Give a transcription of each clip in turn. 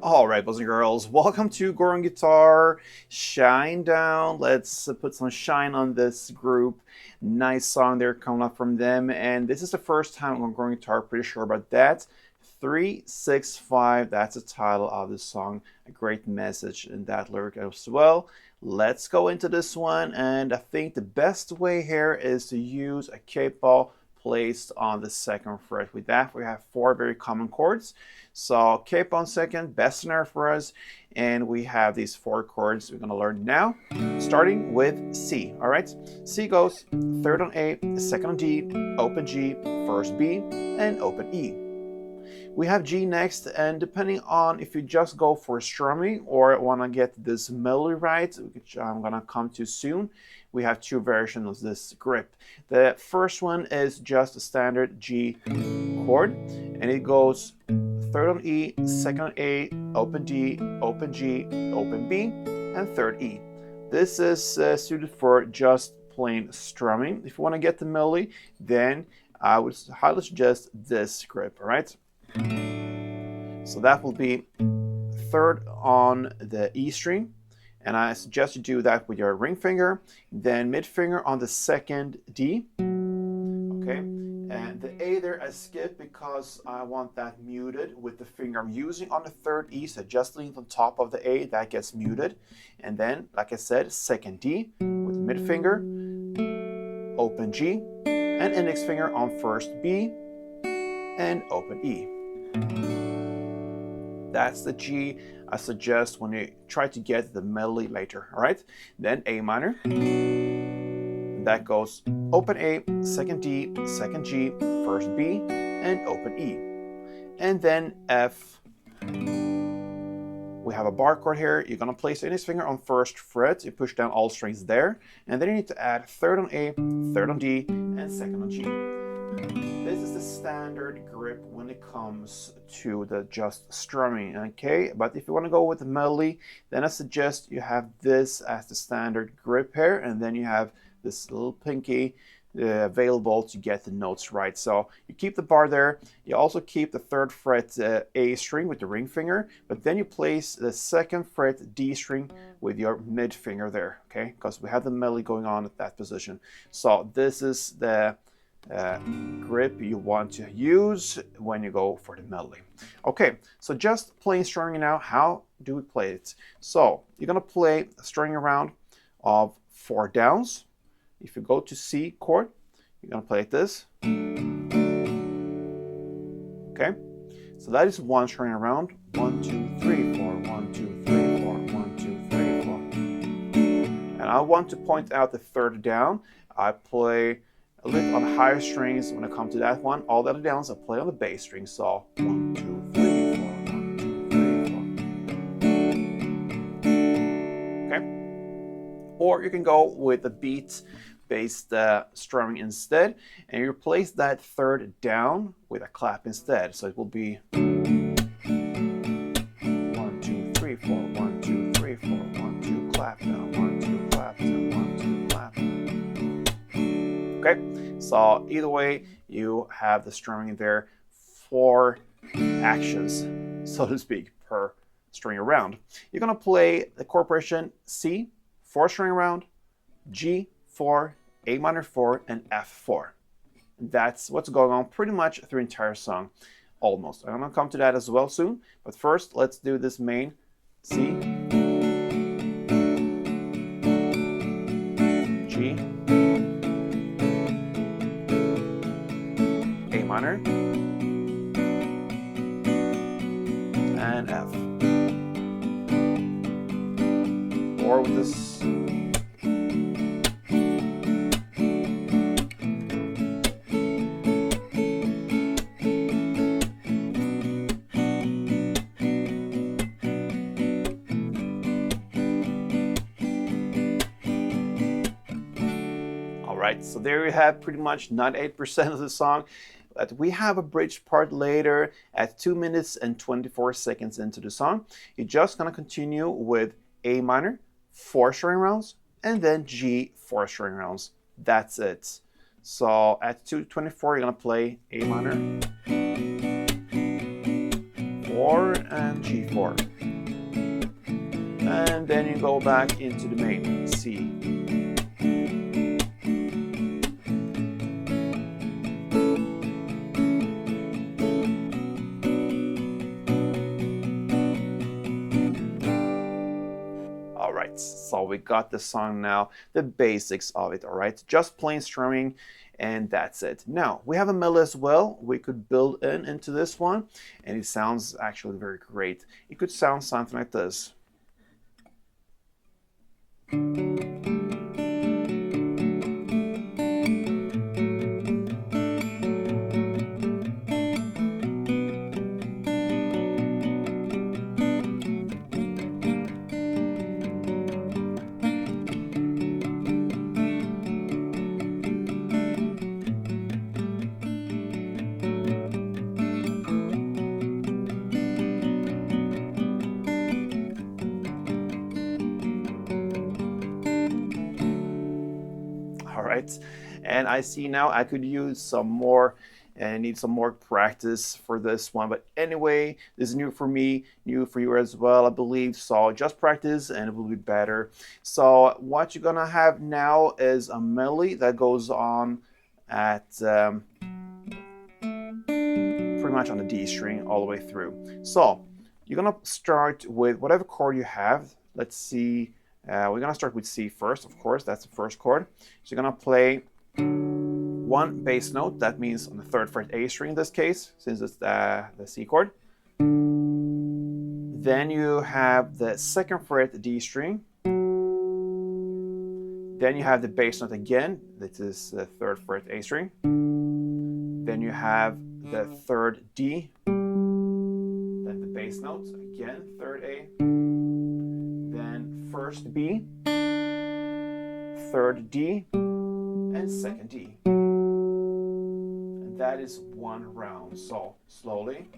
All right, boys and girls, welcome to Goran Guitar Shinedown. Let's put some shine on this group. Nice song there coming up from them, and this is the first time on Goran Guitar, pretty sure about that. 365, that's the title of the song. A great message in that lyric as well. Let's go into this one, and I think the best way here is to use a cape ball placed on the second fret. With that, we have 4 very common chords. So cape on second, best scenario for us, and we have these 4 chords we're going to learn now, starting with C. All right, C goes third on A, second on D, open G, first B, and open E. We have G next, and depending on if you just go for strumming or want to get this melody right, which I'm going to come to soon, we have 2 versions of this grip. The first one is just a standard G chord, and it goes third on E, second on A, open D, open G, open B, and third E. This is suited for just plain strumming. If you want to get the melody, then I would highly suggest this grip, all right? So that will be third on the E string, and I suggest you do that with your ring finger, then mid finger on the second D, okay? And the A there I skip because I want that muted with the finger I'm using on the third E, so just lean on top of the A, that gets muted. And then, like I said, second D with mid finger, open G, and index finger on first B, and open E. That's the G I suggest when you try to get the melody later, all right? Then A minor. That goes open A, second D, second G, first B, and open E. And then F. We have a bar chord here. You're going to place the index finger on first fret. You push down all strings there. And then you need to add third on A, third on D, and second on G. This is the standard grip when it comes to the just strumming, okay? But if you want to go with the melody, then I suggest you have this as the standard grip here, and then you have this little pinky available to get the notes right. So you keep the bar there. You also keep the third fret A string with the ring finger, but then you place the second fret D string with your mid finger there, okay? Because we have the melody going on at that position. So this is the grip you want to use when you go for the melody. Okay, so just plain strumming now. How do we play it? So you're gonna play a strumming round of 4 downs. If you go to C chord, you're gonna play it this. Okay, so that is one strumming round. 1, 2, 3, 4. 1, 2, 3, 4. 1, 2, 3, 4. And I want to point out the third down. I play a little on the higher strings when I come to that one. All the other downs I play on the bass string. So 1, 2, 3, 4. 1, 2, 3, 4. Okay. Or you can go with the beat-based strumming instead, and you replace that third down with a clap instead. So it will be 1, 2, 3, 4. 1, 2, 3, 4. 1, 2, clap down. 1, 2, clap down. 1, 2, clap. Okay, so either way, you have the strumming there, 4 actions, so to speak, per string round. You're gonna play the chord progression C, 4 string round, G, 4, A minor 4, and F4. That's what's going on pretty much through the entire song, almost. I'm gonna come to that as well soon, but first, let's do this main C, G, minor, and F. Or with this. All right, so there you have pretty much 98% of the song. But we have a bridge part later at 2 minutes and 24 seconds into the song. You're just gonna continue with A minor, 4 string rounds, and then G, 4 string rounds. That's it. So at 2:24, you're gonna play A minor, 4 and G4. and then you go back into the main C. Alright, so we got the song now, the basics of it, alright? Just plain strumming, and that's it. Now, we have a melody as well, we could build into this one, and it sounds actually very great. It could sound something like this. Right, and I see now I could use some more and need some more practice for this one, but anyway, this is new for me, new for you as well, I believe. So just practice and it will be better. So what you're gonna have now is a melody that goes on at pretty much on the D string all the way through. So you're gonna start with whatever chord you have. Let's see. We're going to start with C first, of course, that's the first chord. So you're going to play one bass note, that means on the 3rd fret A string in this case, since it's the C chord. Then you have the 2nd fret D string. Then you have the bass note again, this is the 3rd fret A string. Then you have the 3rd D, then the bass note, again, 3rd A. Then 1st B, 3rd D, and 2nd D. And that is one round. So slowly.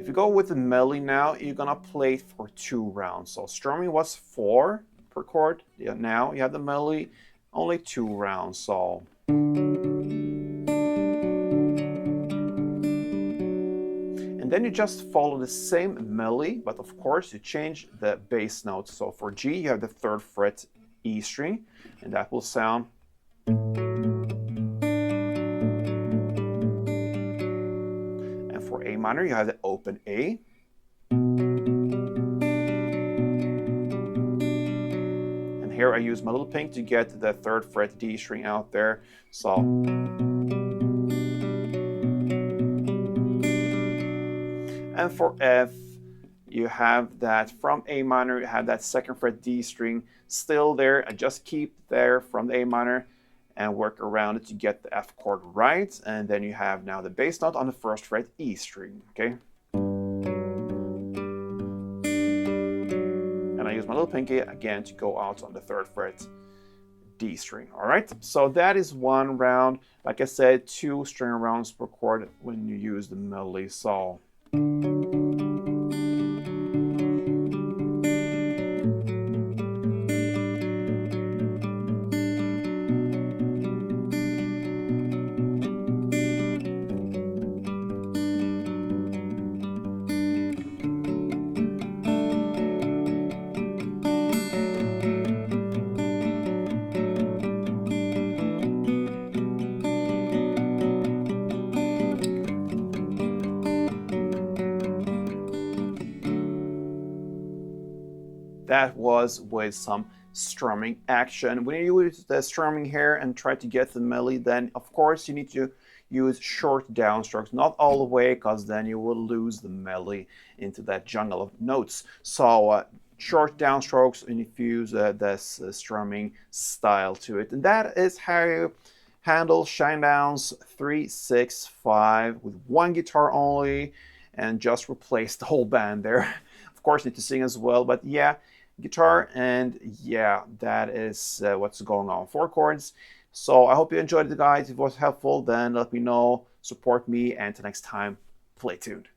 If you go with the melody now, you're gonna play for 2 rounds. So strumming was 4 per chord. Yeah, now you have the melody, only 2 rounds. So. And then you just follow the same melody, but of course you change the bass notes. So for G, you have the 3rd fret E string, and that will sound. And for A minor, you have the open A. And here I use my little pink to get the 3rd fret D string out there. So. And for F, you have that from A minor, you have that 2nd fret D string still there, and just keep there from the A minor and work around it to get the F chord right. And then you have now the bass note on the 1st fret E string, okay? And I use my little pinky again to go out on the 3rd fret D string, all right? So that is one round. Like I said, 2 string rounds per chord when you use the melody. So. That was with some strumming action. When you use the strumming here and try to get the melody, then of course you need to use short downstrokes, not all the way, because then you will lose the melody into that jungle of notes. So short downstrokes, and if you use this strumming style to it. And that is how you handle Shinedown's 3-6-5 with one guitar only, and just replace the whole band there. Of course, you need to sing as well, but yeah, guitar, and yeah, that is what's going on. 4 chords. So I hope you enjoyed it, guys. If it was helpful, then let me know, support me, and until next time, play tuned.